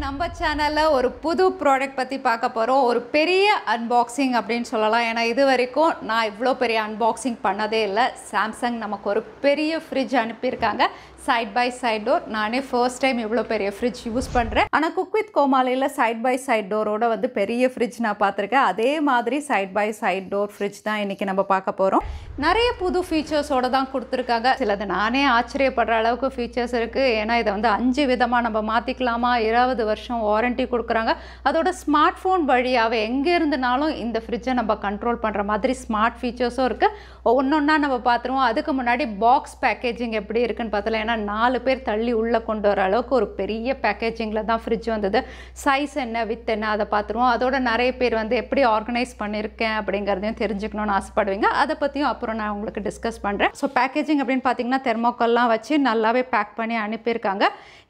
நம்ம சேனல்ல ஒரு புது ப்ராடக்ட் பத்தி பார்க்க போறோம். ஒரு பெரிய அன்பாக்சிங் அப்படினு சொல்லலாம். ஏனா இது வரைக்கும் நான் இவ்ளோ பெரிய அன்பாக்சிங் பண்ணதே இல்ல. Samsung நமக்கு ஒரு பெரிய ஃப்ரிட்ஜ் அனுப்பி இருக்காங்க. Side by side door. நானே ஃபர்ஸ்ட் டைம் இவ்ளோ பெரிய ஃப்ரிட்ஜ் யூஸ் பண்றேன். ஆனா குக் வித் கோமாளில சைடு பை சைடு டோரோட வந்து பெரிய ஃப்ரிட்ஜ் நான் பார்த்திருக்கேன். அதே மாதிரி side by side door fridge தான் இன்னைக்கு நம்ம பார்க்க போறோம். நிறைய புது ஃபீச்சர்ஸோட தான் கொடுத்திருக்காங்க. சிலது நானே ஆச்சரியப்படுற அளவுக்கு ஃபீச்சர்ஸ் இருக்கு. ஏனா இத வந்து 5 விதமா நம்ம மாத்திக்கலாமா, 20 வருஷம் வாரண்டி கொடுக்குறாங்க. அதோட ஸ்மார்ட் போன் வழியாவே எங்க இருந்தனாலும் இந்த ஃப்ரிட்ஜை நம்ம கண்ட்ரோல் பண்ற மாதிரி ஸ்மார்ட் ஃபீச்சர்ஸும் இருக்கு. ஒவ்வொன்றா நம்ம பார்த்துருவோம். அதுக்கு முன்னாடி பாக்ஸ் பேக்கேஜிங் எப்படி இருக்குன்னு பார்த்தலாம். ஏன்னா 4 பேர் தள்ளி உள்ளே கொண்டு வர அளவுக்கு ஒரு பெரிய பேக்கேஜிங்கில் தான் ஃப்ரிட்ஜ் வந்தது. சைஸ் என்ன, வித் என்ன, அதை பார்த்துருவோம். அதோட நிறைய பேர் வந்து எப்படி ஆர்கனைஸ் பண்ணியிருக்கேன் அப்படிங்கிறதையும் தெரிஞ்சுக்கணும்னு ஆசைப்படுவீங்க. அதை பற்றியும் அப்புறம் நான் உங்களுக்கு டிஸ்கஸ் பண்ணுறேன். ஸோ பேக்கேஜிங் அப்படின்னு பார்த்தீங்கன்னா தெர்மோக்கல்லாம் வச்சு நல்லாவே பேக் பண்ணி அனுப்பியிருக்காங்க.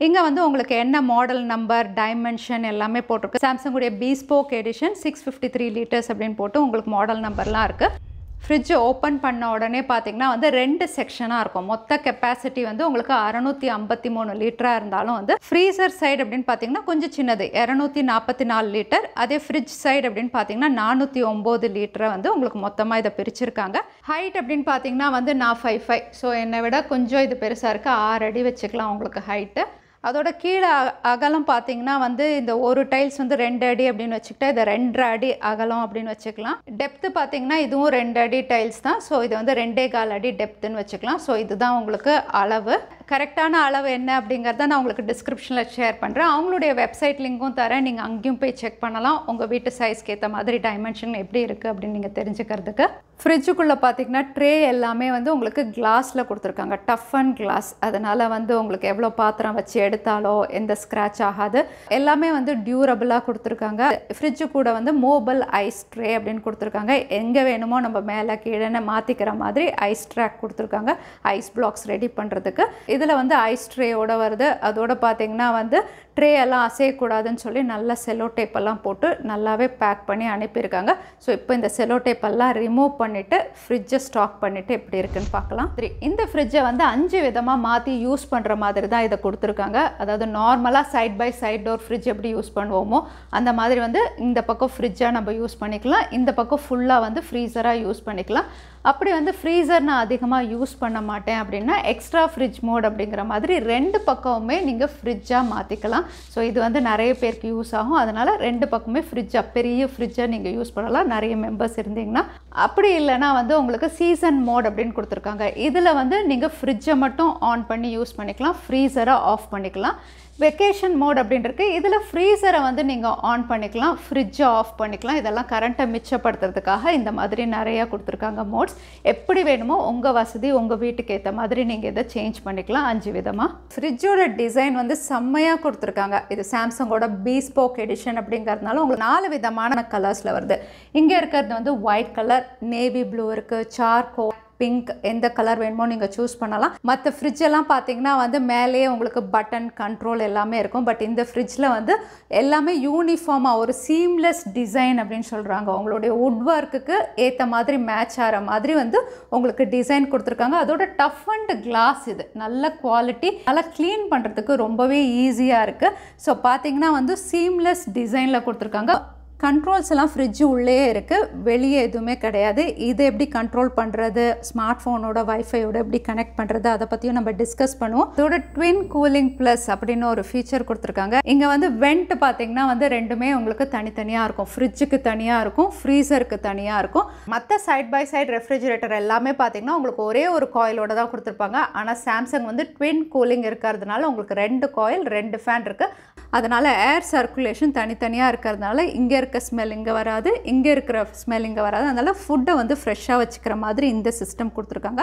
இங்கே வந்து உங்களுக்கு என்ன மாடல் நம்பர், டைமென்ஷன் எல்லாமே போட்டிருக்கு. சாம்சங்குடைய Bespoke எடிஷன் 653 லிட்டர்ஸ் அப்படின்னு போட்டு உங்களுக்கு மாடல் நம்பர்லாம் இருக்குது. ஃப்ரிட்ஜ் ஓப்பன் பண்ண உடனே பார்த்தீங்கன்னா வந்து 2 செக்ஷனாக இருக்கும். மொத்த கெப்பாசிட்டி வந்து உங்களுக்கு 653 லிட்டராக இருந்தாலும் வந்து ஃப்ரீசர் சைடு அப்படின்னு பார்த்தீங்கன்னா கொஞ்சம் சின்னது 244 லிட்டர். அதே ஃப்ரிட்ஜ் சைடு அப்படின்னு பார்த்தீங்கன்னா 409 லிட்டரை வந்து உங்களுக்கு மொத்தமாக இதை பிரிச்சிருக்காங்க. ஹைட் அப்படின்னு பார்த்தீங்கன்னா வந்து நான் 5'5". ஸோ என்னை விட கொஞ்சம் இது பெருசாக இருக்குது. 6 அடி வச்சுக்கலாம் உங்களுக்கு ஹைட்டு. அதோட கீழே அகலம் பார்த்தீங்கன்னா வந்து இந்த ஒரு டைல்ஸ் வந்து 2 அடி அப்படின்னு வச்சுக்கிட்டா இதை 2.5 அடி அகலம் அப்படின்னு வச்சுக்கலாம். டெப்த்து பார்த்தீங்கன்னா இதுவும் 2 அடி டைல்ஸ் தான். ஸோ இது வந்து 2.25 அடி டெப்த்துன்னு வச்சுக்கலாம். ஸோ இதுதான் உங்களுக்கு அளவு. கரெக்டான அளவு என்ன அப்படிங்கிறத நான் உங்களுக்கு டிஸ்கிரிப்ஷனில் ஷேர் பண்ணுறேன். அவங்களுடைய வெப்சைட் லிங்க்கும் தரேன். நீங்கள் அங்கேயும் போய் செக் பண்ணலாம். உங்கள் வீட்டு சைஸ்க்கு ஏற்ற மாதிரி டைமென்ஷன் எப்படி இருக்குது அப்படின்னு நீங்கள் தெரிஞ்சுக்கிறதுக்கு. ஃப்ரிட்ஜுக்குள்ளே பார்த்தீங்கன்னா ட்ரே எல்லாமே வந்து உங்களுக்கு கிளாஸில் கொடுத்துருக்காங்க. Toughened glass. அதனால் வந்து உங்களுக்கு எவ்வளோ பாத்திரம் வச்சு எடுத்தாலோ எந்த ஸ்க்ராட்ச் ஆகாது. எல்லாமே வந்து டியூரபிளாக கொடுத்துருக்காங்க. ஃப்ரிட்ஜு கூட வந்து மோபைல் ஐஸ் ட்ரே அப்படின்னு கொடுத்துருக்காங்க. எங்கே வேணுமோ நம்ம மேலே கீழே மாற்றிக்கிற மாதிரி ஐஸ் ட்ராக் கொடுத்துருக்காங்க. ஐஸ் பிளாக்ஸ் ரெடி பண்ணுறதுக்கு. இதில் வந்து ஐஸ் ட்ரேயோட வருது. அதோட பார்த்தீங்கன்னா வந்து ட்ரே எல்லாம் அசையக்கூடாதுன்னு சொல்லி நல்லா செல்லோ டேப்பெல்லாம் போட்டு நல்லாவே பேக் பண்ணி அனுப்பியிருக்காங்க. ஸோ இப்போ இந்த செல்லோ டேப்பெல்லாம் ரிமூவ் பண்ணிவிட்டு ஃப்ரிட்ஜை ஸ்டாக் பண்ணிவிட்டு எப்படி இருக்குன்னு பார்க்கலாம். சரி, இந்த ஃப்ரிட்ஜை வந்து 5 விதமாக மாற்றி யூஸ் பண்ணுற மாதிரி தான் இதை கொடுத்துருக்காங்க. அதாவது நார்மலாக side by side door fridge எப்படி யூஸ் பண்ணுவோமோ அந்த மாதிரி வந்து இந்த பக்கம் ஃப்ரிட்ஜாக நம்ம யூஸ் பண்ணிக்கலாம். இந்த பக்கம் ஃபுல்லாக வந்து ஃப்ரீசராக யூஸ் பண்ணிக்கலாம். அப்படி வந்து ஃப்ரீசர் நான் அதிகமாக யூஸ் பண்ண மாட்டேன் அப்படின்னா எக்ஸ்ட்ரா ஃப்ரிட்ஜ் மோட் அப்படிங்கிற மாதிரி 2 பக்கமுமே நீங்கள் ஃப்ரிட்ஜாக மாற்றிக்கலாம். ஸோ இது வந்து நிறைய பேருக்கு யூஸ் ஆகும். அதனால் 2 பக்கமே ஃப்ரிட்ஜாக பெரிய ஃப்ரிட்ஜாக நீங்கள் யூஸ் பண்ணலாம் நிறைய மெம்பர்ஸ் இருந்தீங்கன்னா. அப்படி இல்லைனா வந்து உங்களுக்கு சீசன் மோட் அப்படின்னு கொடுத்துருக்காங்க. இதில் வந்து நீங்கள் ஃப்ரிட்ஜை மட்டும் ஆன் பண்ணி யூஸ் பண்ணிக்கலாம், ஃப்ரீசரை ஆஃப் பண்ணிக்கலாம். வெக்கேஷன் மோட் அப்படின்ட்டு இதில் ஃப்ரீசரை வந்து நீங்கள் ஆன் பண்ணிக்கலாம், ஃப்ரிட்ஜை ஆஃப் பண்ணிக்கலாம். இதெல்லாம் கரண்ட்டை மிச்சப்படுத்துறதுக்காக இந்த மாதிரி நிறையா கொடுத்துருக்காங்க மோட்ஸ். எப்படி வேணுமோ உங்கள் வசதி உங்கள் வீட்டுக்கு ஏற்ற மாதிரி நீங்கள் இதை சேஞ்ச் பண்ணிக்கலாம் 5 விதமாக. ஃப்ரிட்ஜோட டிசைன் வந்து செம்மையாக கொடுத்துருக்காங்க. இது சாம்சங்கோட Bespoke எடிஷன் அப்படிங்கிறதுனால உங்களுக்கு 4 விதமான கலர்ஸில் வருது. இங்கே இருக்கிறது வந்து ஒயிட் கலர், நேவி ப்ளூ இருக்குது, சார்கோல், பிங்க், எந்த கலர் வேணுமோ நீங்கள் சூஸ் பண்ணலாம். மற்ற ஃப்ரிட்ஜெல்லாம் பார்த்தீங்கன்னா வந்து மேலேயே உங்களுக்கு பட்டன் கண்ட்ரோல் எல்லாமே இருக்கும். பட் இந்த ஃப்ரிட்ஜில் வந்து எல்லாமே யூனிஃபார்மாக ஒரு சீம்லெஸ் டிசைன் அப்படின்னு சொல்கிறாங்க. உங்களுடைய வுட் ஒர்க்குக்கு ஏற்ற மாதிரி மேட்ச் ஆகிற மாதிரி வந்து உங்களுக்கு டிசைன் கொடுத்துருக்காங்க. அதோட டஃப் அண்ட் கிளாஸ். இது நல்ல குவாலிட்டி, நல்லா க்ளீன் பண்ணுறதுக்கு ரொம்பவே ஈஸியாக இருக்குது. ஸோ பார்த்தீங்கன்னா வந்து சீம்லெஸ் டிசைனில் கொடுத்துருக்காங்க. கண்ட்ரோல்ஸ் எல்லாம் ஃப்ரிட்ஜு உள்ளே இருக்குது, வெளியே எதுவுமே கிடையாது. இது எப்படி கண்ட்ரோல் பண்ணுறது, ஸ்மார்ட் ஃபோனோட வைஃபையோட எப்படி கனெக்ட் பண்ணுறது, அதை பற்றியும் நம்ம டிஸ்கஸ் பண்ணுவோம். இதோட ட்வின் கூலிங் ப்ளஸ் அப்படின்னு ஒரு ஃபீச்சர் கொடுத்துருக்காங்க. இங்கே வந்து வெண்ட் பார்த்தீங்கன்னா வந்து ரெண்டுமே உங்களுக்கு தனித்தனியாக இருக்கும். ஃப்ரிட்ஜுக்கு தனியாக இருக்கும், ஃப்ரீசருக்கு தனியாக இருக்கும். மற்ற சைட் பை சைட் ரெஃப்ரிஜரேட்டர் எல்லாமே பார்த்தீங்கன்னா உங்களுக்கு ஒரே ஒரு காயிலோட தான் கொடுத்துருப்பாங்க. ஆனால் சாம்சங் வந்து ட்வின் கூலிங் இருக்கிறதுனால உங்களுக்கு 2 காயில் 2 ஃபேன் இருக்குது. அதனால் ஏர் சர்க்குலேஷன் தனித்தனியாக இருக்கிறதுனால இங்கே இருக்க ஸ்மெல் இங்கே வராது, இங்கே இருக்கிற ஸ்மெல் இங்கே வராது. அதனால் ஃபுட்டை வந்து ஃப்ரெஷ்ஷாக வச்சுக்கிற மாதிரி இந்த சிஸ்டம் கொடுத்துருக்காங்க.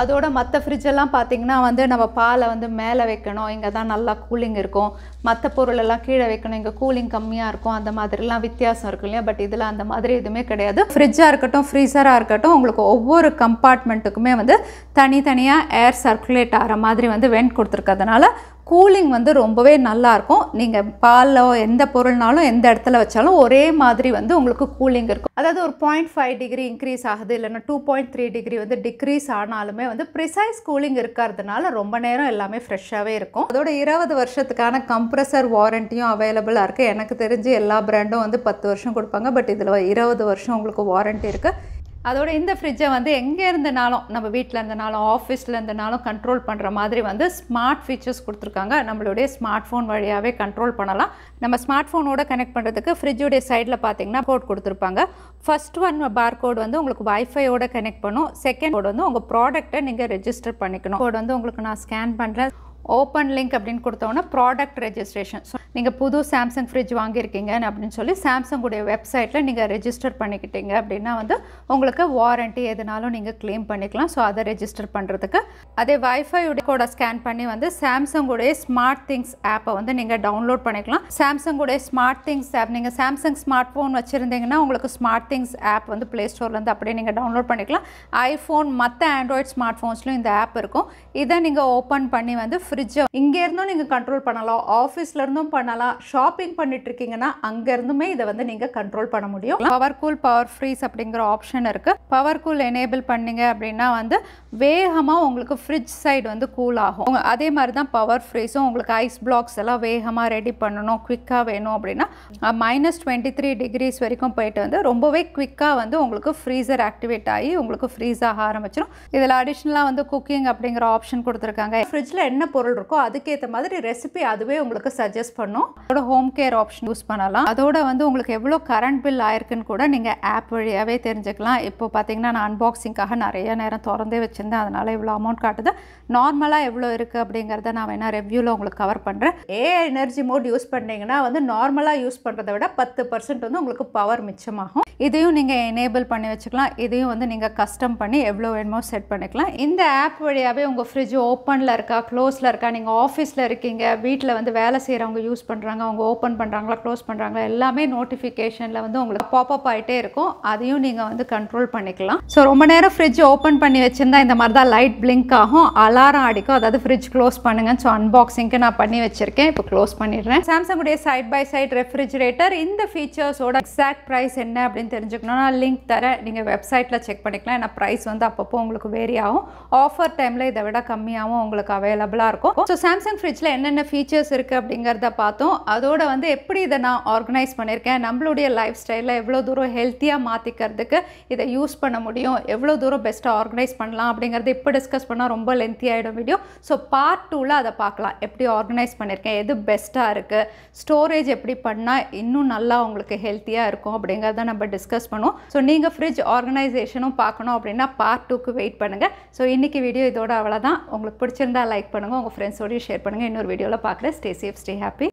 அதோட மற்ற ஃப்ரிட்ஜெல்லாம் பார்த்தீங்கன்னா வந்து நம்ம பாலை வந்து மேலே வைக்கணும், இங்கே தான் நல்லா கூலிங் இருக்கும். மற்ற பொருளெல்லாம் கீழே வைக்கணும், இங்கே கூலிங் கம்மியாக இருக்கும். அந்த மாதிரிலாம் வித்தியாசம் இருக்கும் இல்லையா. பட் இதில் அந்த மாதிரி எதுவுமே கிடையாது. ஃப்ரிட்ஜாக இருக்கட்டும், ஃப்ரீசராக இருக்கட்டும், உங்களுக்கு ஒவ்வொரு கம்பார்ட்மெண்ட்டுக்குமே வந்து தனித்தனியாக ஏர் சர்க்குலேட் ஆகிற மாதிரி வந்து வெண்ட் கொடுத்துருக்கிறதுனால கூலிங் வந்து ரொம்பவே நல்லாயிருக்கும். நீங்கள் பாலில் எந்த பொருள்னாலும் எந்த இடத்துல வச்சாலும் ஒரே மாதிரி வந்து உங்களுக்கு கூலிங் இருக்கும். அதாவது ஒரு 0.5 டிகிரி இன்க்ரீஸ் ஆகுது, இல்லைன்னா 2.3 டிகிரி வந்து டிக்ரீஸ் ஆனாலுமே வந்து ப்ரிசைஸ் கூலிங் இருக்கிறதுனால ரொம்ப நேரம் எல்லாமே ஃப்ரெஷ்ஷாகவே இருக்கும். அதோட 20 வருஷத்துக்கான கம்ப்ரஸர் வாரண்டியும் அவைலபிளாக இருக்குது. எனக்கு தெரிஞ்சு எல்லா பிராண்டும் வந்து 10 வருஷம் கொடுப்பாங்க, பட் இதில் 20 வருஷம் உங்களுக்கு வாரண்டி இருக்குது. அதோட இந்த ஃப்ரிட்ஜை வந்து எங்கே இருந்தனாலும், நம்ம வீட்டில் இருந்தனாலும் ஆஃபீஸில் இருந்தனாலும் கண்ட்ரோல் பண்ணுற மாதிரி வந்து ஸ்மார்ட் ஃபீச்சர்ஸ் கொடுத்துருக்காங்க. நம்மளுடைய ஸ்மார்ட் ஃபோன் வழியாகவே கண்ட்ரோல் பண்ணலாம். நம்ம ஸ்மார்ட் ஃபோனோட கனெக்ட் பண்ணுறதுக்கு ஃப்ரிட்ஜுடைய சைடில் பார்த்தீங்கன்னா கோட் கொடுத்துருப்பாங்க. ஃபர்ஸ்ட் ஒன் பார் கோட் வந்து உங்களுக்கு வைஃபையோட கனெக்ட் பண்ணும். செகண்ட் கோட் வந்து உங்கள் ப்ராடக்ட்டை நீங்கள் ரெஜிஸ்டர் பண்ணிக்கணும். கோட் வந்து உங்களுக்கு நான் ஸ்கேன் பண்ணுறேன். ஓப்பன் லிங்க் அப்படின்னு கொடுத்தோன்னா ப்ராடக்ட் ரெஜிஸ்ட்ரேஷன். ஸோ நீங்கள் புது சாம்சங் ஃப்ரிட்ஜ் வாங்கியிருக்கீங்க அப்படின்னு சொல்லி சாம்சங்குடைய வெப்சைட்டில் நீங்கள் ரெஜிஸ்டர் பண்ணிக்கிட்டீங்க அப்படின்னா வந்து உங்களுக்கு வாரண்ட்டி எதுனாலும் நீங்கள் கிளைம் பண்ணிக்கலாம். ஸோ அதை ரெஜிஸ்டர் பண்ணுறதுக்கு அதே வைஃபையுடைய கூட ஸ்கேன் பண்ணி வந்து சாம்சங்குடைய ஸ்மார்ட் திங்ஸ் ஆப்பை வந்து நீங்கள் டவுன்லோட் பண்ணிக்கலாம். சாம்சங்குடைய ஸ்மார்ட் திங்ஸ் ஆப், நீங்கள் சாம்சங் ஸ்மார்ட் ஃபோன் வச்சுருந்தீங்கன்னா உங்களுக்கு ஸ்மார்ட் திங்ஸ் ஆப் வந்து ப்ளே ஸ்டோர்லேருந்து அப்படியே நீங்கள் டவுன்லோட் பண்ணிக்கலாம். ஐஃபோன் மற்ற ஆண்ட்ராய்ட் ஸ்மார்ட் ஃபோன்ஸ்லையும் இந்த ஆப் இருக்கும். இதை நீங்கள் ஓப்பன் பண்ணி வந்து ஃப்ரிட்ஜை இங்கேருந்தும் நீங்கள் கண்ட்ரோல் பண்ணலாம், ஆஃபீஸ்லேருந்தும் பண்ணலாம். ஷாப்பிங் பண்ணிட்டு இருக்கீங்கன்னா அங்கேருந்துமே இதை வந்து நீங்கள் கண்ட்ரோல் பண்ண முடியும். பவர் கூல், பவர் ஃப்ரீஸ் அப்படிங்கிற ஆப்ஷன் இருக்குது. பவர் கூல் எனேபிள் பண்ணீங்க அப்படின்னா வந்து வேகமாக உங்களுக்கு ஃப்ரிட்ஜ் சைடு வந்து கூல் ஆகும். அதே மாதிரி தான் பவர் ஃப்ரீஸும் உங்களுக்கு ஐஸ் பிளாக்ஸ் எல்லாம் வேகமாக ரெடி பண்ணணும், குவிக்காக வேணும் அப்படின்னா -23 டிகிரிஸ் வரைக்கும் போயிட்டு வந்து ரொம்பவே குவிக்காக வந்து உங்களுக்கு ஃப்ரீசர் ஆக்டிவேட் ஆகி உங்களுக்கு ஃப்ரீஸ் ஆக ஆரம்பிச்சிடும். இதில் அடிஷ்னலாக வந்து குக்கிங் அப்படிங்கிற ஆப்ஷன் கொடுத்துருக்காங்க. ஃப்ரிட்ஜில் என்ன பொருள் இருக்கோ அதுக்கேற்ற மாதிரி ரெசிபி அதுவே உங்களுக்கு சஜஸ்ட் பண்ணும். அதோட ஹோம் கேர் ஆப்ஷன் யூஸ் பண்ணலாம். அதோட வந்து உங்களுக்கு எவ்வளோ கரண்ட் பில் ஆயிருக்குன்னு கூட நீங்கள் ஆப் வழியாகவே தெரிஞ்சுக்கலாம். இப்போ பார்த்தீங்கன்னா நான் அன்பாக்சிங்காக நிறைய நேரம் திறந்தே வச்சுருந்தேன், அதனால் இவ்வளோ அமௌண்ட் காட்டுது. நார்மலாக எவ்வளோ இருக்குது அப்படிங்கிறத நான் வேணால் ரிவ்யூவில் உங்களுக்கு கவர் பண்ணுறேன். எனர்ஜி மோட் யூஸ் பண்ணிங்கன்னா வந்து நார்மலாக யூஸ் பண்ணுறதை விட 10% வந்து உங்களுக்கு பவர் மிச்சமாகும். இதையும் நீங்கள் எனேபிள் பண்ணி வச்சுக்கலாம். இதையும் வந்து நீங்கள் கஸ்டம் பண்ணி எவ்வளோ வேணுமோ செட் பண்ணிக்கலாம். இந்த ஆப் வழியாகவே உங்கள் ஃப்ரிட்ஜ் ஓப்பனில் இருக்கா, க்ளோஸில் இருக்கா, நீங்கள் ஆஃபீஸில் இருக்கீங்க, வீட்டில் வந்து வேலை செய்கிறவங்க யூஸ் பண்ணுறாங்க, அவங்க ஓப்பன் பண்ணுறாங்களா க்ளோஸ் பண்ணுறாங்களா எல்லாமே நோட்டிஃபிகேஷனில் வந்து உங்களுக்கு பாப்அப் ஆகிட்டே இருக்கும். அதையும் நீங்கள் வந்து கண்ட்ரோல் பண்ணிக்கலாம். ஸோ ரொம்ப நேரம் ஃப்ரிட்ஜ் ஓப்பன் பண்ணி வச்சுருந்தா இந்த மாதிரி தான் லைட் பிளிங்க் ஆகும், அலாரம் அடிக்கும். அதாவது ஃப்ரிட்ஜ் க்ளோஸ் பண்ணுங்க. ஸோ அன்பாக்சிங்க்கு நான் பண்ணி வச்சுருக்கேன், இப்போ க்ளோஸ் பண்ணிடுறேன். சாம்சங்குடைய சைட் பை சைட் ரெஃப்ரிஜரேட்டர், இந்த ஃபீச்சர்ஸோட எக்ஸாக்ட் ப்ரைஸ் என்ன அப்படின்னு தெரிஞ்சுக்கணும்னா லிங்க் தரேன், நீங்கள் வெப்சைட்டில் செக் பண்ணிக்கலாம். ஏன்னா ப்ரைஸ் வந்து அப்பப்போ உங்களுக்கு வேரி ஆகும். ஆஃபர் டைமில் இதை விட கம்மியாகவும் உங்களுக்கு அவைலபிளாக இருக்கும். ஸோ சாம்சங் ஃப்ரிட்ஜில் என்னென்ன ஃபீச்சர்ஸ் இருக்குது அப்படிங்கிறத பார்த்தோம். அதோட வந்து எப்படி இதை நான் ஆர்கனைஸ் பண்ணியிருக்கேன், நம்மளுடைய லைஃப் ஸ்டைலில் எவ்வளோ தூரம் ஹெல்த்தியாக மாற்றிக்கிறதுக்கு இதை யூஸ் பண்ண முடியும், எவ்வளோ தூரம் பெஸ்ட்டாக ஆர்கனைஸ் பண்ணலாம் அப்படிங்கிறது இப்போ டிஸ்கஸ் பண்ணால் ரொம்ப லென்த்தி ஆகிடும் வீடியோ. ஸோ பார்ட் 2ல் அதை பார்க்கலாம், எப்படி ஆர்கனைஸ் பண்ணியிருக்கேன், எது பெஸ்ட்டாக இருக்குது, ஸ்டோரேஜ் எப்படி பண்ணால் இன்னும் நல்லா உங்களுக்கு ஹெல்த்தியாக இருக்கும் அப்படிங்கிறத நம்ம டிஸ்கஸ் பண்ணுவோம். ஸோ நீங்கள் ஃப்ரிட்ஜ் ஆர்கனைசேஷனும் பார்க்கணும் அப்படின்னா பார்ட் 2க்கு வெயிட் பண்ணுங்கள். ஸோ இன்றைக்கி வீடியோ இதோட அவ்வளோதான். உங்களுக்கு பிடிச்சிருந்தா லைக் பண்ணுங்கள், உங்கள் ஃப்ரெண்ட்ஸோடையும் ஷேர் பண்ணுங்கள். இன்னொரு வீடியோவில் பார்க்குறேன். Stay safe, stay happy.